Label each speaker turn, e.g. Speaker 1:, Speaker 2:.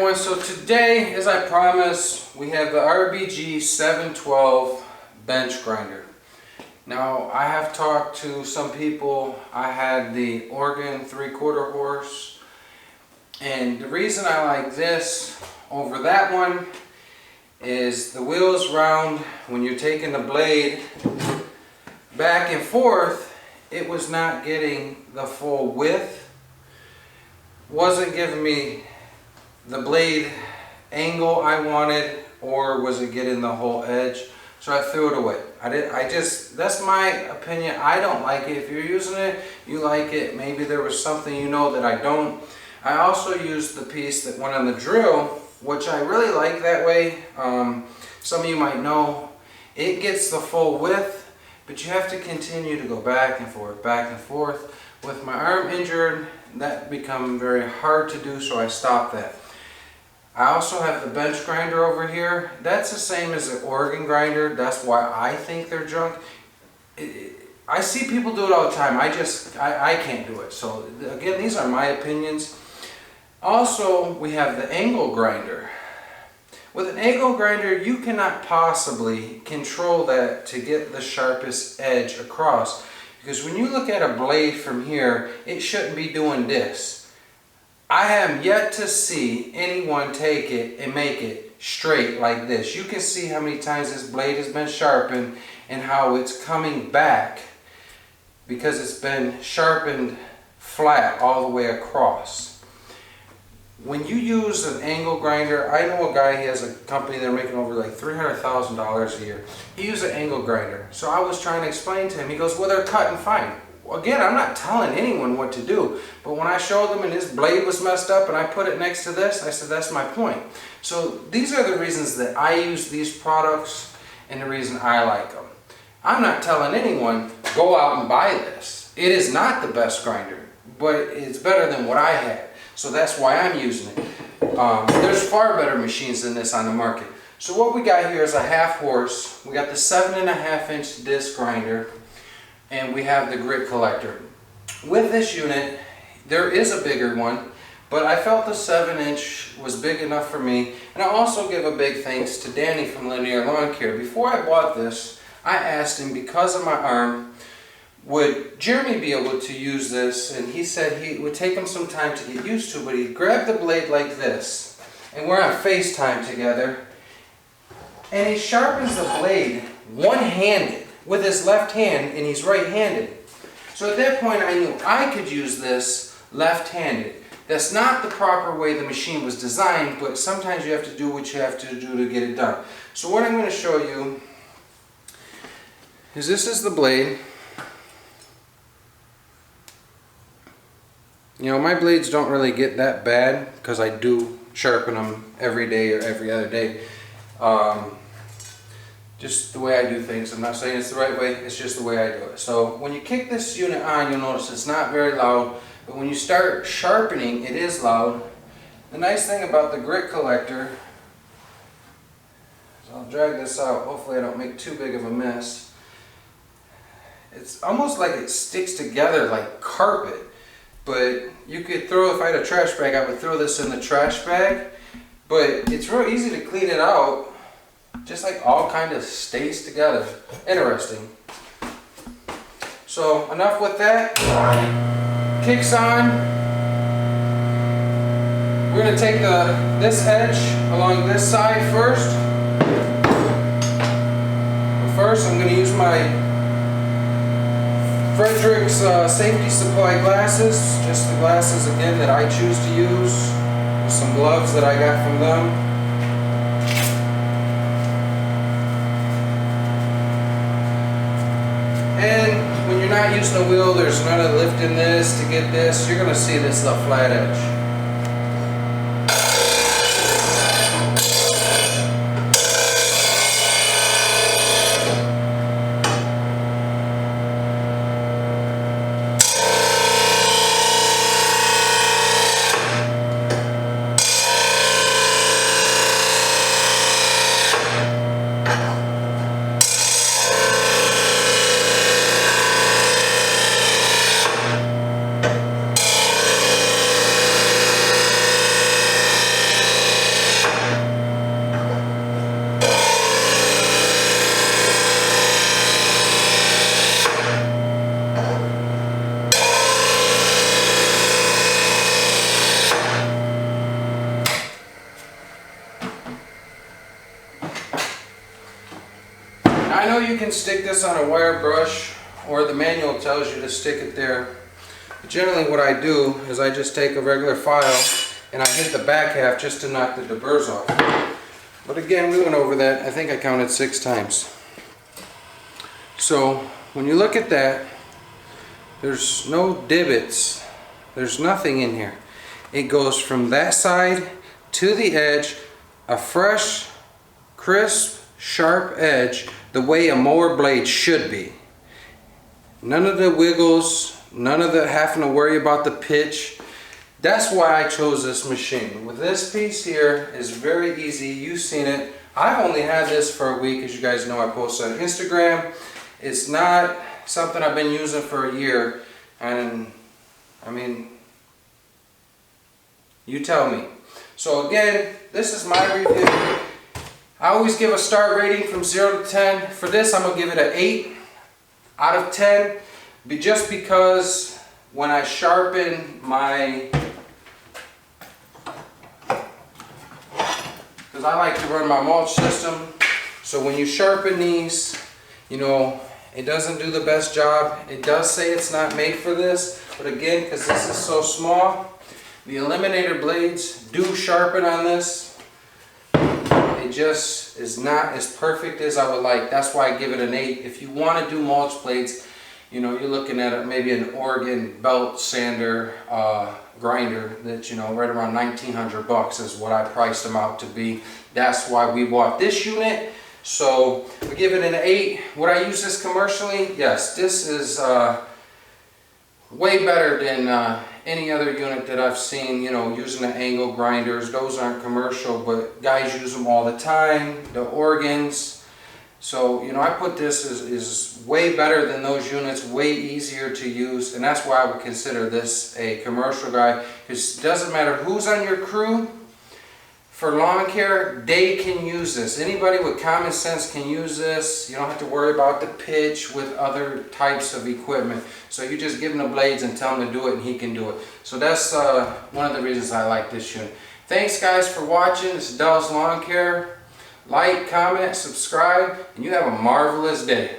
Speaker 1: everyone, so today, as I promised, we have the R.B.G-712 bench grinder. Now, I have talked to some people. I had the Oregon 3/4 horse, and the reason I like this over that one is the wheel's round. When you're taking the blade back and forth, it was not getting the full width, wasn't giving me the blade angle I wanted, or was it getting the whole edge? So I threw it away. That's my opinion. I don't like it. If you're using it, you like it. Maybe there was something you know that I don't. I also used the piece that went on the drill, which I really like that way. Some of you might know it gets the full width, but you have to continue to go back and forth, back and forth. With my arm injured, that become very hard to do, so I stopped that. I also have the bench grinder over here. That's the same as the Oregon grinder. That's why I think they're junk. I see people do it all the time. I can't do it. So again, these are my opinions. Also, we have the angle grinder. With an angle grinder, you cannot possibly control that to get the sharpest edge across. Because when you look at a blade from here, it shouldn't be doing this. I have yet to see anyone take it and make it straight like this. You can see how many times this blade has been sharpened and how it's coming back because it's been sharpened flat all the way across. When you use an angle grinder, I know a guy, he has a company, they're making over like $300,000 a year. He used an angle grinder. So I was trying to explain to him, he goes, well, they're cutting fine. Again, I'm not telling anyone what to do, but when I showed them and his blade was messed up and I put it next to this, I said, that's my point. So these are the reasons that I use these products and the reason I like them. I'm not telling anyone, go out and buy this. It is not the best grinder, but it's better than what I had. So that's why I'm using it. There's far better machines than this on the market. So what we got here is a half horse. We got the 7.5-inch disc grinder, and we have the grit collector. With this unit, there is a bigger one, but I felt the 7-inch was big enough for me. And I also give a big thanks to Danny from Linear Lawn Care. Before I bought this, I asked him, because of my arm, would Jeremy be able to use this? And he said it would take him some time to get used to, but he'd grab the blade like this, and we're on FaceTime together, and he sharpens the blade one-handed with his left hand, and he's right-handed. So at that point I knew I could use this left-handed. That's not the proper way the machine was designed, but sometimes you have to do what you have to do to get it done. So what I'm going to show you is this is the blade. You know, my blades don't really get that bad because I do sharpen them every day or every other day. Just the way I do things. I'm not saying it's the right way, it's just the way I do it. So when you kick this unit on, you'll notice it's not very loud, but when you start sharpening, it is loud. The nice thing about the grit collector, so I'll drag this out, hopefully I don't make too big of a mess. It's almost like it sticks together like carpet, but you could throw, if I had a trash bag, I would throw this in the trash bag, but it's real easy to clean it out. Just like all kind of stays together. Interesting. So enough with that. Kicks on. We're going to take this edge along this side first. But first I'm going to use my Frederick's safety supply glasses. Just the glasses again that I choose to use. With some gloves that I got from them. And when you're not using a wheel, there's none of lifting this to get this. You're going to see this is a flat edge. know you can stick this on a wire brush, or the manual tells you to stick it there. But generally what I do is I just take a regular file and I hit the back half just to knock the deburs off. But again, we went over that. I think I counted 6 times. So when you look at that, there's no divots. There's nothing in here. It goes from that side to the edge, a fresh, crisp, sharp edge, the way a mower blade should be. None of the wiggles, none of the having to worry about the pitch. That's why I chose this machine. With this piece here, is very easy. You've seen it. I've only had this for a week. As you guys know, I post on Instagram. It's not something I've been using for a year. And I mean, you tell me. So again, this is my review. I always give a star rating from 0 to 10. For this, I'm going to give it an 8 out of 10. Just because when I sharpen my... Because I like to run my mulch system. So when you sharpen these, you know, it doesn't do the best job. It does say it's not made for this. But again, because this is so small, the eliminator blades do sharpen on this. It just is not as perfect as I would like. That's why I give it an 8. If you want to do mulch blades, you know, you're looking at maybe an Oregon belt sander grinder that, you know, right around 1,900 bucks is what I priced them out to be. That's why we bought this unit. So we give it an 8. Would I use this commercially? Yes, this is way better than any other unit that I've seen, you know, using the angle grinders. Those aren't commercial, but guys use them all the time. The Oregons. So, you know, I put this is way better than those units, way easier to use, and that's why I would consider this a commercial guy, because it doesn't matter who's on your crew. For lawn care, they can use this. Anybody with common sense can use this. You don't have to worry about the pitch with other types of equipment. So you just give him the blades and tell him to do it, and he can do it. So that's one of the reasons I like this unit. Thanks guys for watching. This is Dell's Lawn Care. Like, comment, subscribe, and you have a marvelous day.